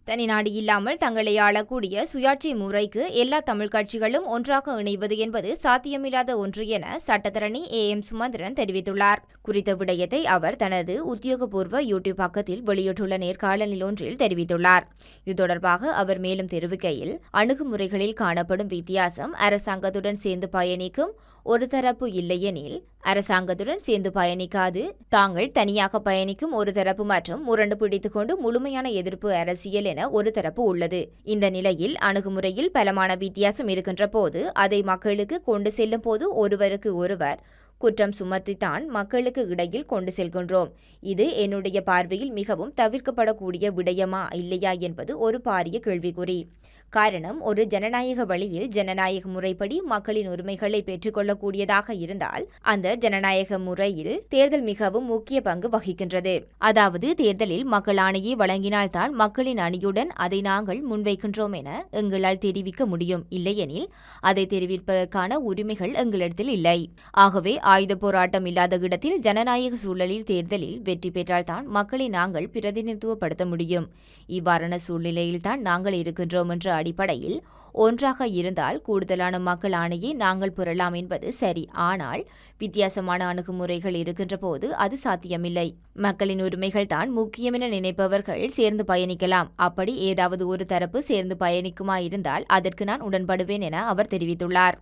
தனிநாடு இல்லாமல் தங்களை ஆளக்கூடிய சுயாட்சி முறைக்கு எல்லா தமிழ் கட்சிகளும் ஒன்றாக இணைவது என்பது சாத்தியமில்லாத ஒன்று என சட்டத்தரணி AM சுமந்திரன் தெரிவித்துள்ளார். குறித்த விடயத்தை அவர் தனது உத்தியோகபூர்வ யூடியூப் பக்கத்தில் வெளியிட்டுள்ள நேர்காணலில் ஒன்றில் தெரிவித்துள்ளார். இது தொடர்பாக அவர் மேலும் தெரிவிக்கையில், அணுகுமுறைகளில் காணப்படும் வித்தியாசம் அரசாங்கத்துடன் சேர்ந்து பயணிக்கும் ஒரு தரப்பு இல்லையெனில் அரசாங்கத்துடன் சேர்ந்து பயணிக்காது தாங்கள் தனியாக பயணிக்கும் ஒரு தரப்பு மற்றும் முரண்டு பிடித்துக் கொண்டு முழுமையான எதிர்ப்பு அரசியல் என ஒரு தரப்பு உள்ளது. இந்த நிலையில் அணுகுமுறையில் பலமான வித்தியாசம் இருக்கின்ற போது அதை மக்களுக்கு கொண்டு செல்லும் போது ஒருவருக்கு ஒருவர் குற்றம் சுமத்தித்தான் மக்களுக்கு இடையில் கொண்டு செல்கின்றோம். இது என்னுடைய பார்வையில் மிகவும் தவிர்க்கப்படக்கூடிய விடயமா இல்லையா என்பது ஒரு பாரிய கேள்விக்குறி. காரணம், ஒரு ஜனநாயக வழியில் ஜனநாயக முறைப்படி மக்களின் உரிமைகளை பெற்றுக்கொள்ளக்கூடியதாக இருந்தால் அந்த ஜனநாயக முறையில் தேர்தல் மிகவும் முக்கிய பங்கு வகிக்கின்றது. அதாவது தேர்தலில் மக்கள் ஆணையை வழங்கினால்தான் மக்களின் அணியுடன் அதை நாங்கள் முன்வைக்கின்றோம் என எங்களால் தெரிவிக்க முடியும். இல்லையெனில் அதை தெரிவிப்பதற்கான உரிமைகள் எங்களிடத்தில் இல்லை. ஆகவே ஆயுத போராட்டம் இல்லாத இடத்தில் ஜனநாயக சூழலில் தேர்தலில் வெற்றி பெற்றால்தான் மக்களை நாங்கள் பிரதிநிதித்துவப்படுத்த முடியும். இவ்வாறான சூழ்நிலையில்தான் நாங்கள் இருக்கின்றோம் என்ற அடிப்படையில் ஒன்றாக இருந்தால் கூடுதலான மக்கள் ஆணையை நாங்கள் பெறலாம் என்பது சரி. ஆனால் வித்தியாசமான அணுகுமுறைகள் இருக்கின்ற போது அது சாத்தியமில்லை. மக்களின் உரிமைகள் தான் முக்கியம் என நினைப்பவர்கள் சேர்ந்து பயணிக்கலாம். அப்படி ஏதாவது ஒரு தரப்பு சேர்ந்து பயணிக்குமா இருந்தால் அதற்கு நான் உடன்படுவேன் என அவர் தெரிவித்துள்ளார்.